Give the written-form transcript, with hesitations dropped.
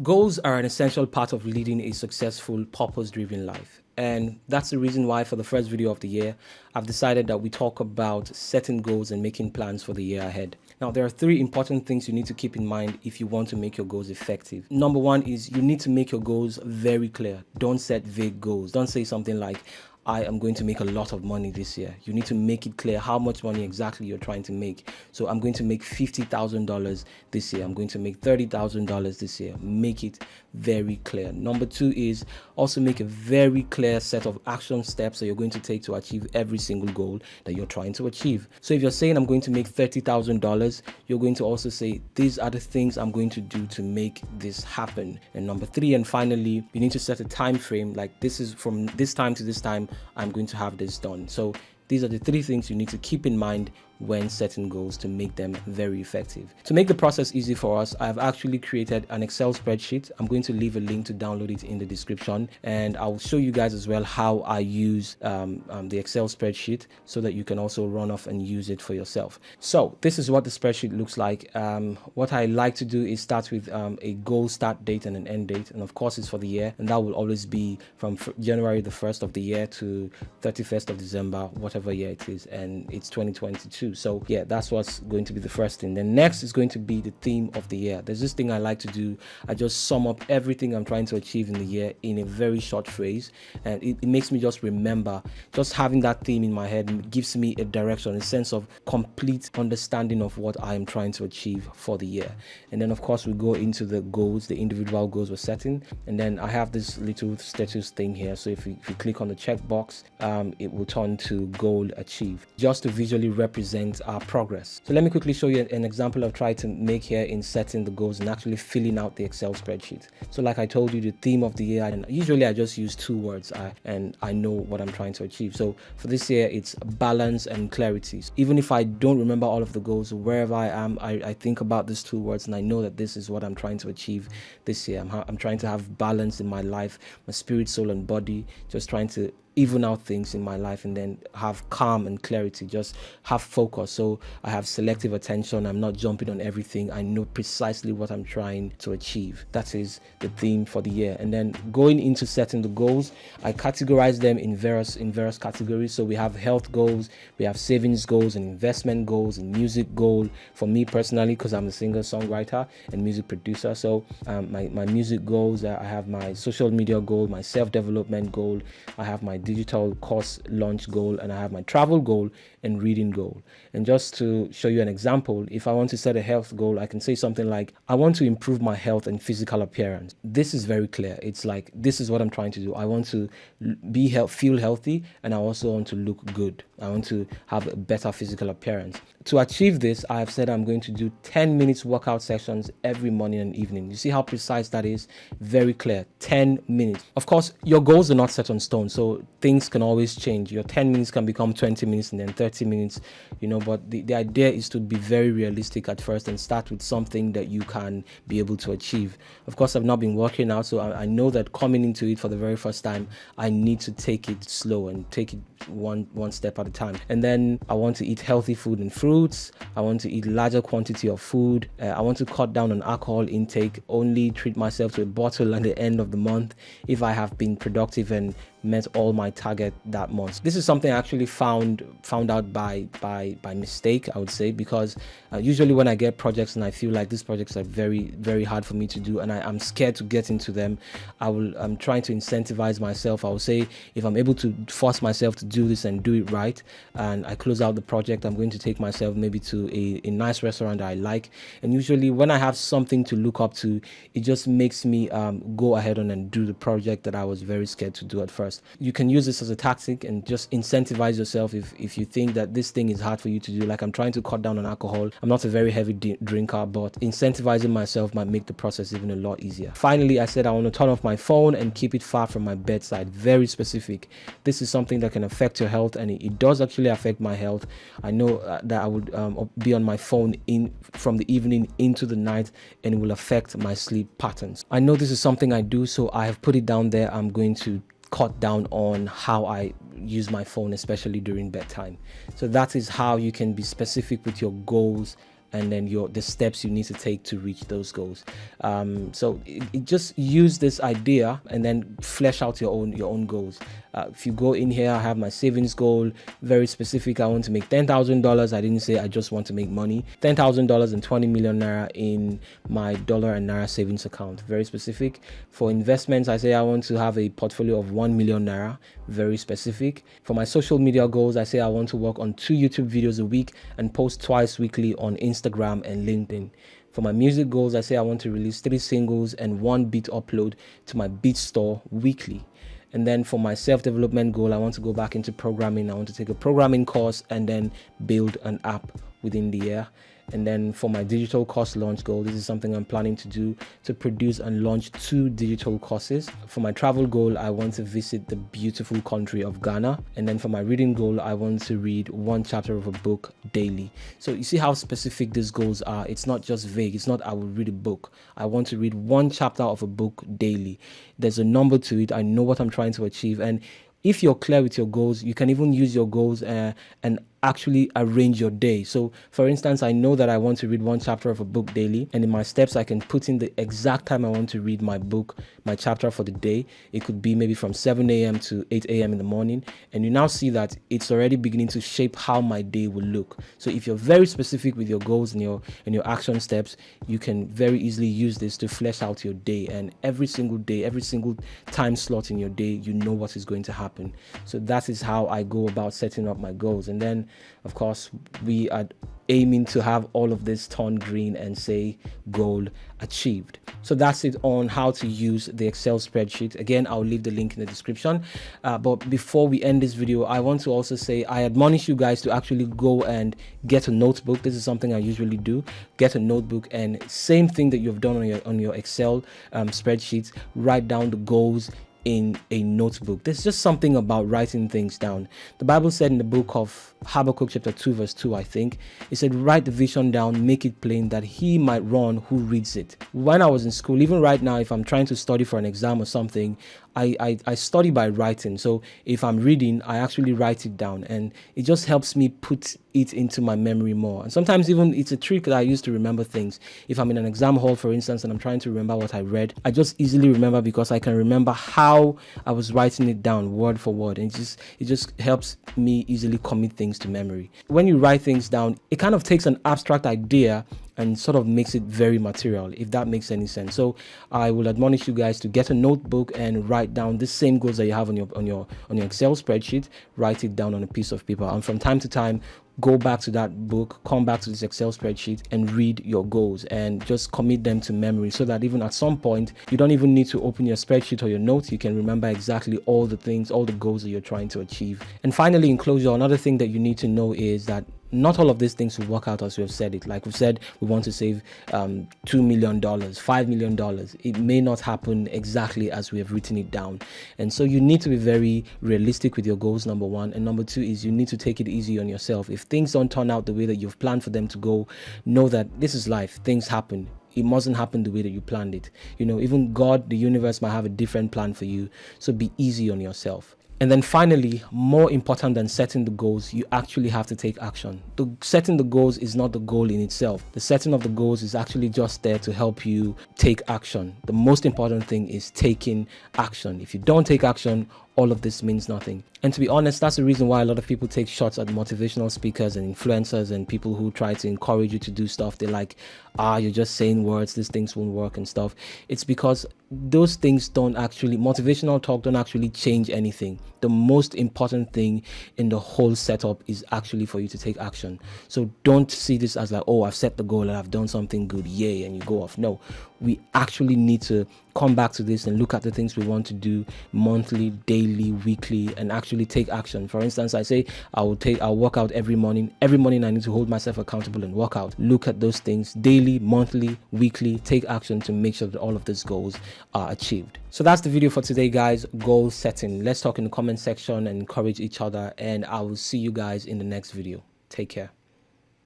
Goals are an essential part of leading a successful, purpose-driven life. And that's the reason why for the first video of the year, I've decided that we talk about setting goals and making plans for the year ahead. Now, there are three important things you need to keep in mind if you want to make your goals effective. Number one is you need to make your goals very clear. Don't set vague goals. Don't say something like, I am going to make a lot of money this year. You need to make it clear how much money exactly you're trying to make. So I'm going to make $50,000 this year. I'm going to make $30,000 this year. Make it very clear. Number two is also make a very clear set of action steps that you're going to take to achieve every single goal that you're trying to achieve. So if you're saying I'm going to make $30,000, you're going to also say, these are the things I'm going to do to make this happen. And number three, and finally, you need to set a time frame, like this is from this time to this time, I'm going to have this done. So these are the three things you need to keep in mind when setting goals to make them very effective. To make the process easy for us, I've actually created an Excel spreadsheet. I'm going to leave a link to download it in the description, and I'll show you guys as well how I use the Excel spreadsheet so that you can also run off and use it for yourself. So this is what the spreadsheet looks like. What I like to do is start with a goal start date and an end date, and of course it's for the year, and that will always be from January the 1st of the year to 31st of December, whatever year it is, and it's 2022. So yeah, that's what's going to be the first thing. Then next is going to be the theme of the year. There's this thing I like to do. I just sum up everything I'm trying to achieve in the year in a very short phrase, and it makes me just remember. Just having that theme in my head gives me a direction, a sense of complete understanding of what I am trying to achieve for the year. And then of course we go into the goals, the individual goals we're setting, and then I have this little status thing here. So if you click on the checkbox, it will turn to goal achieved, just to visually represent our progress. So let me quickly show you an example I've tried to make here in setting the goals and actually filling out the Excel spreadsheet. So like I told you, the theme of the year, and usually I just use two words and I know what I'm trying to achieve. So for this year, it's balance and clarity. So even if I don't remember all of the goals, wherever I am, I think about these two words and I know that this is what I'm trying to achieve this year. I'm trying to have balance in my life, my spirit, soul, and body, just trying to even out things in my life, and then have calm and clarity, just have focus. So I have selective attention. I'm not jumping on everything. I know precisely what I'm trying to achieve. That is the theme for the year. And then going into setting the goals, I categorize them in various categories. So we have health goals, we have savings goals and investment goals and music goal. For me personally, because I'm a singer, songwriter, and music producer, so my music goals, I have my social media goal, my self-development goal, I have my digital course launch goal, and I have my travel goal and reading goal. And just to show you an example, if I want to set a health goal, I can say something like, I want to improve my health and physical appearance. This is very clear. It's like, this is what I'm trying to do. I want to feel healthy, and I also want to look good. I want to have a better physical appearance. To achieve this, I have said I'm going to do 10 minutes workout sessions every morning and evening. You see how precise that is? Very clear. 10 minutes. Of course, your goals are not set on stone, so things can always change. Your 10 minutes can become 20 minutes and then 30 minutes, but the idea is to be very realistic at first and start with something that you can be able to achieve. Of course, I've not been working out, so I know that coming into it for the very first time, I need to take it slow and take it one step at a time. And then I want to eat healthy food and fruits. I want to eat larger quantity of food. I want to cut down on alcohol intake, only treat myself to a bottle at the end of the month if I have been productive and met all my target that month. This is something I actually found out by mistake, I would say, because usually when I get projects and I feel like these projects are very, very hard for me to do and I'm scared to get into them, I'm trying to incentivize myself. I will say, if I'm able to force myself to do this and do it right, and I close out the project, I'm going to take myself maybe to a nice restaurant that I like. And usually when I have something to look up to, it just makes me go ahead and do the project that I was very scared to do at first. You can use this as a tactic and just incentivize yourself if you think that this thing is hard for you to do. Like, I'm trying to cut down on alcohol. I'm not a very heavy drinker, but incentivizing myself might make the process even a lot easier. Finally, I said I want to turn off my phone and keep it far from my bedside. Very specific. This is something that can affect your health, and it does actually affect my health. I know that I would be on my phone from the evening into the night, and it will affect my sleep patterns. I know this is something I do, so I have put it down there. I'm going to cut down on how I use my phone, especially during bedtime. So that is how you can be specific with your goals and then the steps you need to take to reach those goals. So just use this idea and then flesh out your own goals. If you go in here, I have my savings goal, very specific. I want to make $10,000. I didn't say I just want to make money. $10,000 and 20 million naira in my dollar and naira savings account. Very specific. For investments, I say I want to have a portfolio of 1 million naira. Very specific. For my social media goals, I say I want to work on 2 YouTube videos a week and post twice weekly on Instagram and LinkedIn. For my music goals, I say I want to release 3 singles and 1 beat upload to my beat store weekly. And then for my self-development goal, I want to go back into programming. I want to take a programming course and then build an app within the year. And then for my digital course launch goal, this is something I'm planning to do, to produce and launch 2 digital courses. For my travel goal, I want to visit the beautiful country of Ghana. And then for my reading goal, I want to read 1 chapter of a book daily. So you see how specific these goals are. It's not just vague. It's not I will read a book. I want to read 1 chapter of a book daily. There's a number to it. I know what I'm trying to achieve. And if you're clear with your goals, you can even use your goals and actually arrange your day. So for instance, I know that I want to read 1 chapter of a book daily, and in my steps I can put in the exact time I want to read my book, my chapter for the day. It could be maybe from 7 a.m. to 8 a.m. in the morning, and you now see that it's already beginning to shape how my day will look. So if you're very specific with your goals and your action steps, you can very easily use this to flesh out your day, and every single day, every single time slot in your day, you know what is going to happen. So that is how I go about setting up my goals. And then of course, we are aiming to have all of this turn green and say goal achieved. So that's it on how to use the Excel spreadsheet. Again, I'll leave the link in the description. But before we end this video, I want to also say I admonish you guys to actually go and get a notebook. This is something I usually do. Get a notebook, and same thing that you've done on your Excel spreadsheets, write down the goals in a notebook. There's just something about writing things down. The Bible said in the book of Habakkuk chapter 2 verse 2, I think, it said, write the vision down, make it plain, that he might run who reads it. When I was in school, even right now, if I'm trying to study for an exam or something, I study by writing. So if I'm reading, I actually write it down, and it just helps me put it into my memory more. And sometimes even it's a trick that I use to remember things. If I'm in an exam hall, for instance, and I'm trying to remember what I read, I just easily remember because I can remember how I was writing it down word for word, and it just helps me easily commit things to memory. When you write things down, it kind of takes an abstract idea and sort of makes it very material, if that makes any sense. So I will admonish you guys to get a notebook and write down the same goals that you have on your Excel spreadsheet. Write it down on a piece of paper, and from time to time, go back to that book, come back to this Excel spreadsheet and read your goals and just commit them to memory, so that even at some point, you don't even need to open your spreadsheet or your notes. You can remember exactly all the things, all the goals that you're trying to achieve. And finally, in closure, another thing that you need to know is that not all of these things will work out as we have said it. Like we've said, we want to save $2 million, $5 million. It may not happen exactly as we have written it down. And so you need to be very realistic with your goals, number one. And number two is you need to take it easy on yourself. If things don't turn out the way that you've planned for them to go, know that this is life. Things happen. It mustn't happen the way that you planned it. You know, even God, the universe might have a different plan for you. So be easy on yourself. And then finally, more important than setting the goals, you actually have to take action. Setting the goals is not the goal in itself. The setting of the goals is actually just there to help you take action. The most important thing is taking action. If you don't take action, all of this means nothing. And to be honest, that's the reason why a lot of people take shots at motivational speakers and influencers and people who try to encourage you to do stuff. They're like, you're just saying words, these things won't work and stuff. It's because those things motivational talk don't actually change anything. The most important thing in the whole setup is actually for you to take action. So don't see this as like, I've set the goal and I've done something good, yay, and you go off. No, we actually need to come back to this and look at the things we want to do monthly, daily, weekly, and actually take action. For instance, I say I'll work out every morning. Every morning I need to hold myself accountable and work out. Look at those things daily, monthly, weekly, take action to make sure that all of these goals are achieved. So that's the video for today, guys. Goal setting. Let's talk in the comment section and encourage each other, and I will see you guys in the next video. Take care.